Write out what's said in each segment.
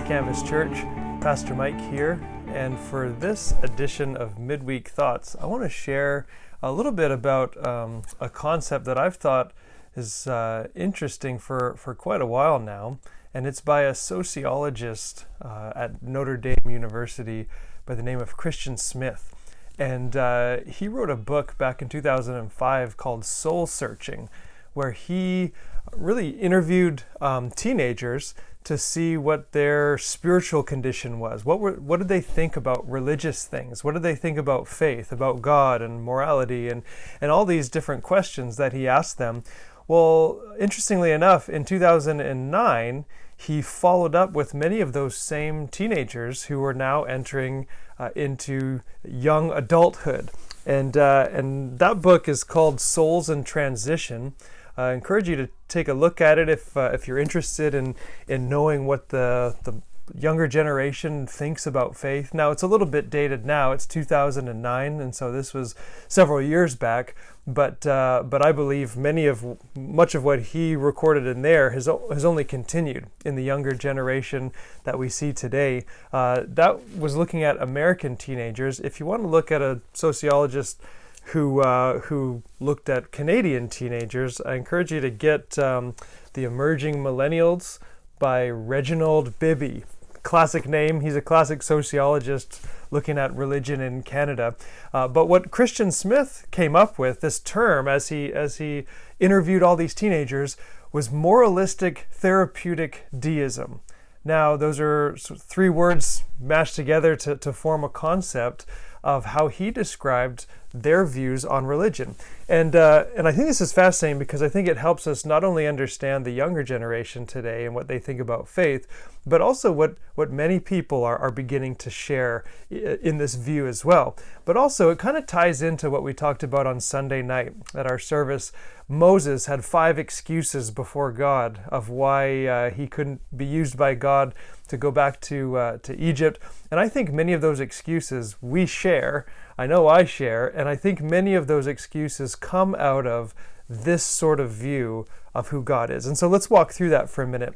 Canvas Church, Pastor Mike here, and for this edition of Midweek Thoughts, I want to share a little bit about a concept that I've thought is interesting for quite a while now, and it's by a sociologist at Notre Dame University by the name of Christian Smith. And he wrote a book back in 2005 called Soul Searching, where he really interviewed teenagers to see what their spiritual condition was. What did they think about religious things? What did they think about faith, about God and morality, and all these different questions that he asked them? Well, interestingly enough, in 2009, he followed up with many of those same teenagers who are now entering into young adulthood. And that book is called Souls in Transition. I encourage you to take a look at it if you're interested in knowing what the younger generation thinks about faith. Now, it's a little bit dated now. It's 2009, and so this was several years back. But I believe much of what he recorded in there has only continued in the younger generation that we see today. That was looking at American teenagers. If you want to look at a sociologist who looked at Canadian teenagers, I encourage you to get The Emerging Millennials by Reginald Bibby. Classic name. He's a classic sociologist looking at religion in Canada. But what Christian Smith came up with, this term, as he interviewed all these teenagers, was Moralistic Therapeutic Deism. Now, those are three words mashed together to form a concept of how he described their views on religion. And I think this is fascinating because I think it helps us not only understand the younger generation today and what they think about faith, but also what many people are beginning to share in this view as well. But also it kind of ties into what we talked about on Sunday night at our service. Moses had 5 excuses before God of why he couldn't be used by God to go back to Egypt. And I think many of those excuses we share. I know I share, and I think many of those excuses come out of this sort of view of who God is. And so let's walk through that for a minute.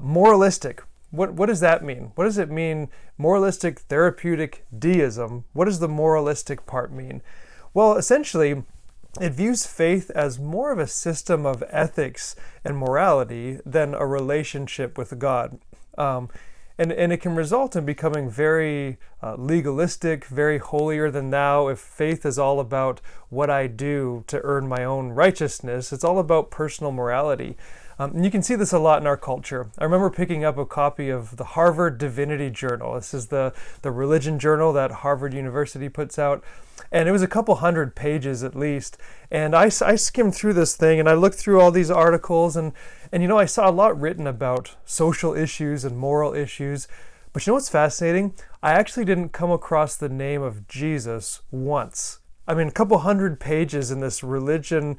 Moralistic. What does that mean? What does it mean, moralistic therapeutic deism? What does the moralistic part mean? Well, essentially, it views faith as more of a system of ethics and morality than a relationship with God. And it can result in becoming very legalistic, very holier than thou. If faith is all about what I do to earn my own righteousness, it's all about personal morality. And you can see this a lot in our culture. I remember picking up a copy of the Harvard Divinity Journal. This is the religion journal that Harvard University puts out. And it was a couple hundred pages at least. And I skimmed through this thing and I looked through all these articles and I saw a lot written about social issues and moral issues. But you know what's fascinating? I actually didn't come across the name of Jesus once. I mean, a couple hundred pages in this religion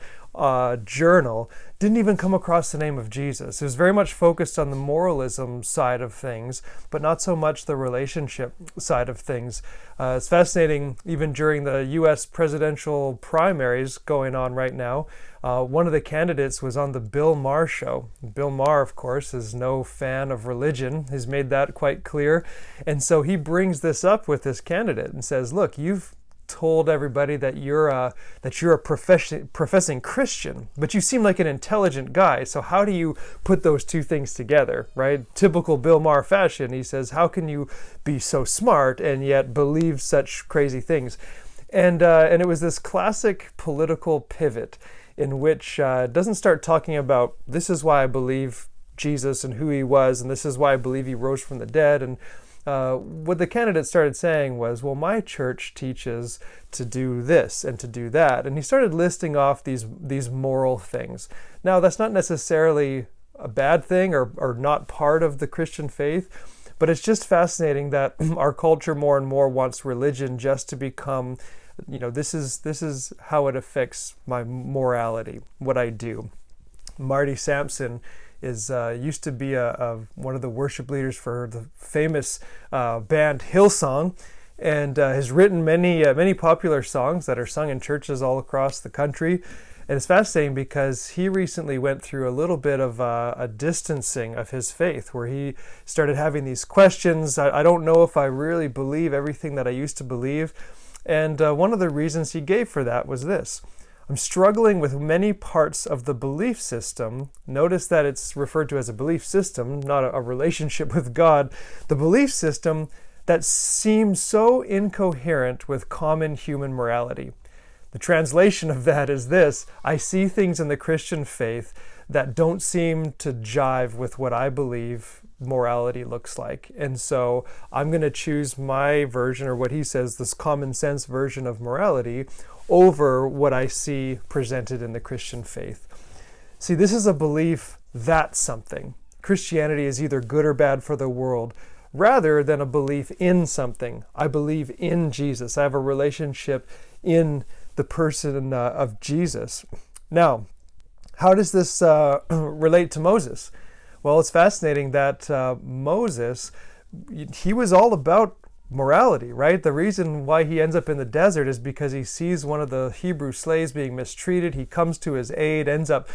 journal didn't even come across the name of Jesus. It was very much focused on the moralism side of things, but not so much the relationship side of things. It's fascinating, even during the U.S. presidential primaries going on right now, one of the candidates was on the Bill Maher show. Bill Maher, of course, is no fan of religion. He's made that quite clear. And so he brings this up with this candidate and says, look, you've told everybody that you're a professing Christian, but you seem like an intelligent guy. So how do you put those two things together, right? Typical Bill Maher fashion. He says, how can you be so smart and yet believe such crazy things? And it was this classic political pivot in which doesn't start talking about this is why I believe Jesus and who he was, and this is why I believe he rose from the dead. And what the candidate started saying was, well, my church teaches to do this and to do that. And he started listing off these moral things. Now, that's not necessarily a bad thing or not part of the Christian faith, but it's just fascinating that our culture more and more wants religion just to become, this is how it affects my morality, what I do. Marty Sampson used to be one of the worship leaders for the famous band Hillsong, and has written many popular songs that are sung in churches all across the country. And it's fascinating because he recently went through a little bit of a distancing of his faith, where he started having these questions. I don't know if I really believe everything that I used to believe. And one of the reasons he gave for that was this: I'm struggling with many parts of the belief system. Notice that it's referred to as a belief system, not a relationship with God. The belief system that seems so incoherent with common human morality. The translation of that is this: I see things in the Christian faith that don't seem to jive with what I believe morality looks like. And so I'm going to choose my version, or what he says, this common sense version of morality, over what I see presented in the Christian faith. See, this is a belief that something. Christianity is either good or bad for the world, rather than a belief in something. I believe in Jesus. I have a relationship in the person of Jesus. Now, how does this relate to Moses? Well, it's fascinating that Moses, he was all about morality, right? The reason why he ends up in the desert is because he sees one of the Hebrew slaves being mistreated. He comes to his aid, ends up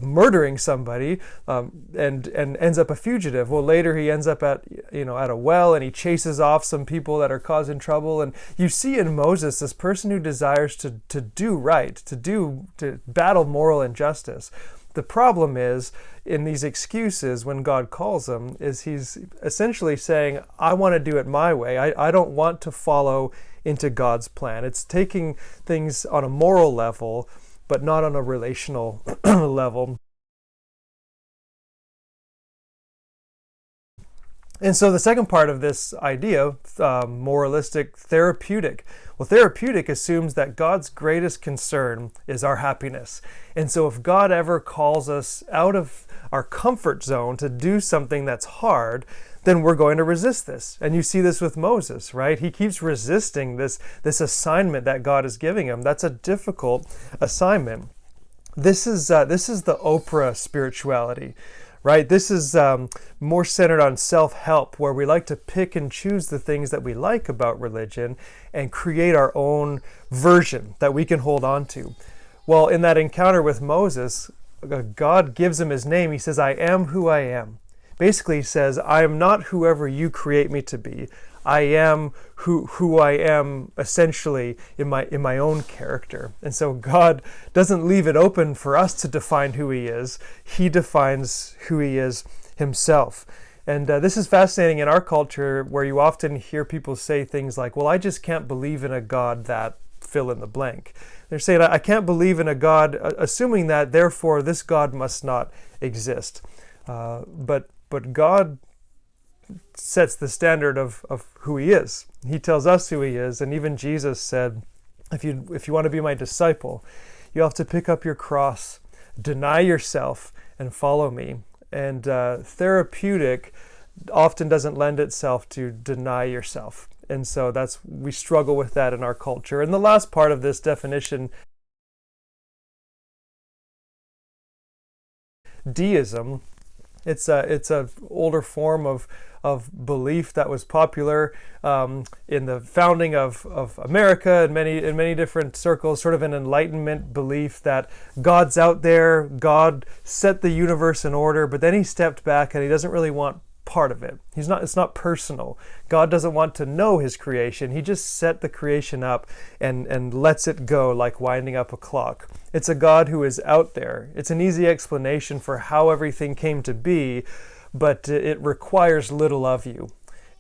murdering somebody, and ends up a fugitive. Well, later he ends up at a well, and he chases off some people that are causing trouble. And you see in Moses this person who desires to do right, to battle moral injustice. The problem is, in these excuses, when God calls him, is he's essentially saying, I want to do it my way. I don't want to follow into God's plan. It's taking things on a moral level, but not on a relational level. And so the second part of this idea, moralistic therapeutic. Well, therapeutic assumes that God's greatest concern is our happiness. And so if God ever calls us out of our comfort zone to do something that's hard, then we're going to resist this. And you see this with Moses, right? He keeps resisting this assignment that God is giving him. That's a difficult assignment. This is the Oprah spirituality. Right? This is more centered on self-help, where we like to pick and choose the things that we like about religion and create our own version that we can hold on to. Well, in that encounter with Moses, God gives him his name. He says, I am who I am. Basically, he says, I am not whoever you create me to be. I am who I am, essentially, in my own character. And so God doesn't leave it open for us to define who he is. He defines who he is himself. And this is fascinating in our culture, where you often hear people say things like, well, I just can't believe in a God that fill in the blank. They're saying, I can't believe in a God, assuming that, therefore, this God must not exist. But God sets the standard of who he is. He tells us who he is. And even Jesus said, if you want to be my disciple, you have to pick up your cross, deny yourself, and follow me. And therapeutic often doesn't lend itself to deny yourself. And so we struggle with that in our culture. And the last part of this definition, deism, it's a older form of belief that was popular in the founding of America, in many different circles, sort of an Enlightenment belief that God's out there, God set the universe in order, but then he stepped back and he doesn't really want part of it. It's not personal. God doesn't want to know his creation. He just set the creation up and lets it go, like winding up a clock. It's a God who is out there. It's an easy explanation for how everything came to be, but it requires little of you.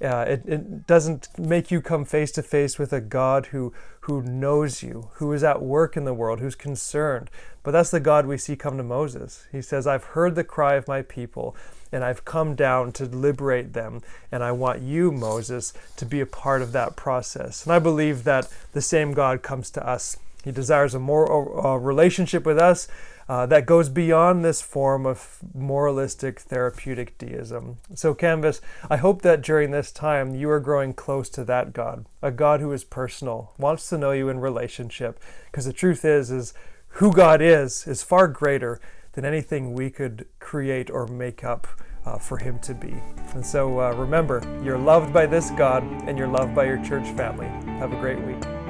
It doesn't make you come face to face with a God who knows you, who is at work in the world, who's concerned. But that's the God we see come to Moses. He says, I've heard the cry of my people, and I've come down to liberate them. And I want you, Moses, to be a part of that process. And I believe that the same God comes to us. He desires a more relationship with us that goes beyond this form of moralistic therapeutic deism. So Canvas, I hope that during this time you are growing close to that God, a God who is personal, wants to know you in relationship. Because the truth is who God is far greater than anything we could create or make up for him to be. And so remember, you're loved by this God and you're loved by your church family. Have a great week.